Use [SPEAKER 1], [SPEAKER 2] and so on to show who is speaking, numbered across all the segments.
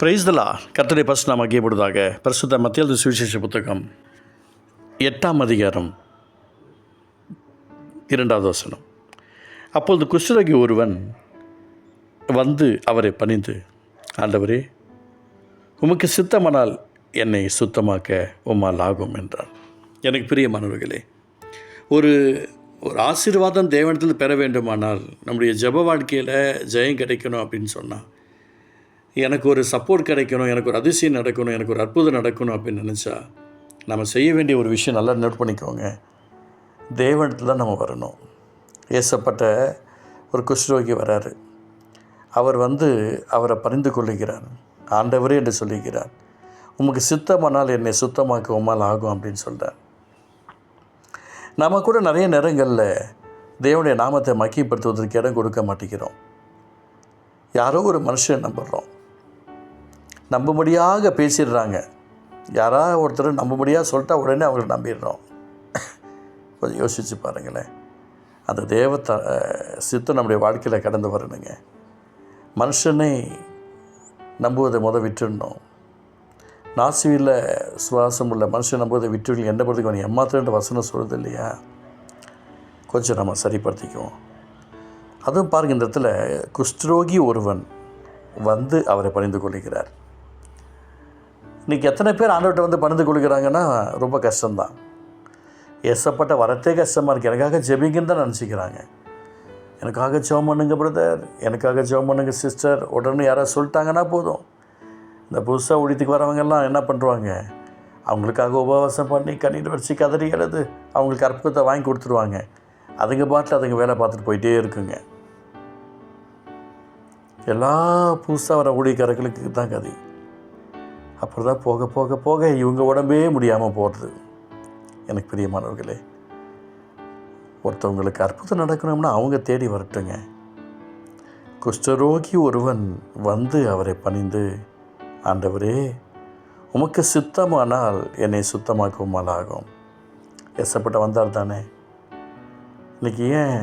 [SPEAKER 1] Praise the Lord. கர்த்தருடைய பரிசுத்த நாமம் மகிமைப்படுவதாக. பரிசுத்த மத்தேயு எழுதின சுவிசேஷ புத்தகம் 8ஆம் அதிகாரம் 2வது வசனம். அப்பொழுது குஷ்டரோகி ஒருவன் வந்து அவரை பணிந்து, ஆண்டவரே, உமக்கு சித்தமானால் என்னை சுத்தமாக்க உம்மால் ஆகும் என்றார். எனக்கு பிரியமானவர்களே, ஒரு ஆசீர்வாதம் தேவனிடத்தில் பெற வேண்டுமானால், நம்முடைய ஜெப வாழ்க்கையில் ஜெயம் கிடைக்கணும் அப்படின்னு சொன்னால், எனக்கு ஒரு சப்போர்ட் கிடைக்கணும், எனக்கு ஒரு அதிசயம் நடக்கணும், எனக்கு ஒரு அற்புதம் நடக்கணும் அப்படின்னு நினச்சா, நம்ம செய்ய வேண்டிய ஒரு விஷயம் நல்லா நோட் பண்ணிக்கோங்க. தேவனிடத்தில் தான் நம்ம வரணும். ஏசப்பட்ட ஒரு குஷ்டரோகி வராரு. அவர் வந்து அவரை பரிந்து கொள்ளுகிறார். ஆண்டவரே என்று சொல்லுகிறார். உமக்கு சித்தமானால் என்னை சுத்தமாக்க உம்மால் ஆகும் அப்படின்னு சொல்கிறார். நம்ம கூட நிறைய நேரங்களில் தேவனுடைய நாமத்தை மகிமைப்படுத்துவதற்கு இடம் கொடுக்க மாட்டேங்கிறோம். யாரோ ஒரு மனுஷன் நம்பும்படியாக பேசிடுறாங்க. யாராவது ஒருத்தர் நம்பும்படியாக சொல்லிட்டா உடனே அவங்களை நம்பிடுறோம். கொஞ்சம் யோசித்து பாருங்களேன். அந்த சித்தம் நம்முடைய வாழ்க்கையில் கடந்து வரணுங்க. மனுஷனை நம்புவதை விட்டுடணும். நாசியில் சுவாசம் உள்ள மனுஷன் நம்புவதை விட்டு என்ன பொறுத்துக்கு அவன் ஏமாத்துறன்ற வசனம் சொல்கிறது இல்லையா? கொஞ்சம் நம்ம சரிப்படுத்திக்குவோம். அதுவும் பாருங்கள், இந்த இடத்துல குஷ்டரோகி ஒருவன் வந்து அவரை பணிந்து கொள்கிறார். இன்றைக்கி எத்தனை பேர் ஆண்டவர்கிட்ட வந்து பணிந்து கொள்கிறாங்கன்னா ரொம்ப கஷ்டம்தான். ஏசப்பட்ட வரத்தே கஷ்டமாக இருக்குது. எனக்காக ஜெபிங்கன்னு தான் நினச்சிக்கிறாங்க. எனக்காக ஜெபம் பண்ணுங்க பிரதர், எனக்காக ஜெபம் பண்ணுங்க சிஸ்டர், உடனே யாராவது சொல்லிட்டாங்கன்னா போதும். இந்த புதுசாக ஊழியத்துக்கு வரவங்கெல்லாம் என்ன பண்ணுறாங்க, அவங்களுக்காக உபவாசம் பண்ணி கண்ணீர் வச்சு கதறி எழுது அவங்களுக்கு அற்புதத்தை வாங்கி கொடுத்துருவாங்க. அதுங்க பாட்டில் அதுங்க வேலை பார்த்துட்டு போயிட்டே இருக்குங்க. எல்லா புதுசாக வர ஊழியக்காரர்களுக்கு தான் கதை. அப்புறம் தான் போக போக போக இவங்க உடம்பே முடியாமல் போகிறது. எனக்கு பிரியமானவர்களே, ஒருத்தவங்களுக்கு அற்புதம் நடக்கணும்னா அவங்க தேடி வரட்டுங்க. குஷ்டரோகி ஒருவன் வந்து அவரை பணிந்து, ஆண்டவரே, உமக்கு சித்தமானால் என்னை சுத்தமாக்க உம்மால் ஆகும். ஏசப்பட்ட வந்தார் தானே. இன்றைக்கி ஏன்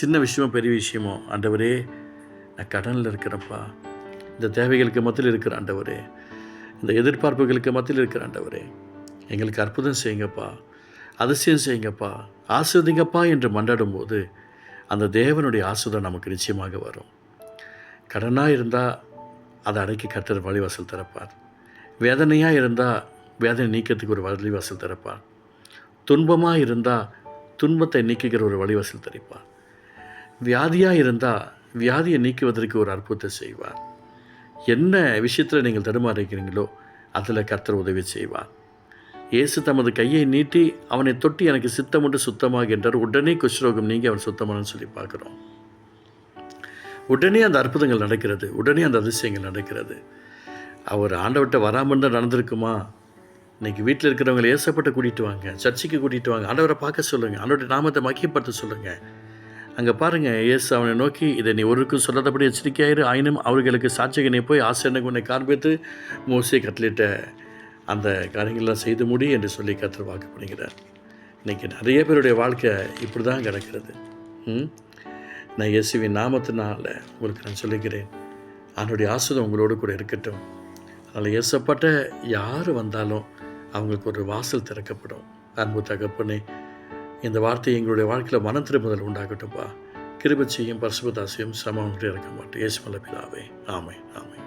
[SPEAKER 1] சின்ன விஷயமோ பெரிய விஷயமோ, ஆண்டவரே நான் கடனில் இருக்கிறப்பா, இந்த தேவைகளுக்கு மத்தியில் இருக்கிற ஆண்டவரே, இந்த எதிர்பார்ப்புகளுக்கு மத்தியில் இருக்கிற ஆண்டவரே, எங்களுக்கு அற்புதம் செய்யுங்கப்பா, அதிசயம் செய்யுங்கப்பா, ஆசீர்வதிங்கப்பா என்று மன்றாடும்போது அந்த தேவனுடைய ஆசீர்வாதம் நமக்கு நிச்சயமாக வரும். கடனாக இருந்தால் அதை அடக்கி கர்த்தர் வழிவாசல் திறப்பார். வேதனையாக இருந்தால் வேதனை நீக்கிறதுக்கு ஒரு வழிவாசல் திறப்பார். துன்பமாக இருந்தால் துன்பத்தை நீக்குகிற ஒரு வழிவாசல் திறப்பார். வியாதியாக இருந்தால் வியாதியை நீக்குவதற்கு ஒரு அற்புதத்தை செய்வார். என்ன விஷயத்தில் நீங்கள் தடுமாறுகிறீங்களோ அதில் கர்த்தர் உதவி செய்வார். இயேசு தமது கையை நீட்டி அவனை தொட்டி எனக்கு சித்தம் உண்டு சுத்தமாக என்றார். உடனே குஷ்டரோகம் நீங்கி அவன் சுத்தமானு சொல்லி பார்க்குறோம். உடனே அந்த அற்புதங்கள் நடக்கிறது, உடனே அந்த அதிசயங்கள் நடக்கிறது. அவர் ஆண்டவர்கிட்ட வராமல் தான் நடந்திருக்குமா? இன்றைக்கி வீட்டில் இருக்கிறவங்களை ஏசப்பட்ட கூட்டிகிட்டு வாங்க, சர்ச்சைக்கு கூட்டிகிட்டு வாங்க, ஆண்டவரை பார்க்க சொல்லுங்கள், ஆண்டவருடைய நாமத்தை மகிமைப்படுத்த சொல்லுங்கள். அங்கே பாருங்கள், இயேசு அவனை நோக்கி, இதை நீ ஒருக்கும் சொல்லாதபடி எச்சரிக்கையாயிரு, ஆயினும் அவர்களுக்கு சாட்சியனை போய் ஆசிரியனுக்கு உன்னை காண்பித்து மோசே கட்டளிட்ட அந்த காரியங்கள்லாம் செய்து முடி என்று சொல்லி கர்த்தர் வாக்கு பண்ணுகிறார். இன்றைக்கி நிறைய பேருடைய வாழ்க்கை இப்படி தான் கிடக்கிறது. நான் இயேசுவின் நாமத்தினால உங்களுக்கு நான் சொல்லுகிறேன், அவனுடைய ஆசீர்வாதம் உங்களோடு கூட இருக்கட்டும். அதனால் இயேசப்பட்ட யார் வந்தாலும் அவங்களுக்கு ஒரு வாசல் திறக்கப்படும். அன்பு தகப்பனே, இந்த வார்த்தை எங்களுடைய வாழ்க்கையில் மனம் திரும்புதல் உண்டாகட்டும்பா. கிருபை செய்யும் பரிசுத்த ஆசீர்வாதம் சமம் இருக்க மாட்டேன். இயேசு பிதாவே, ஆமென், ஆமென்.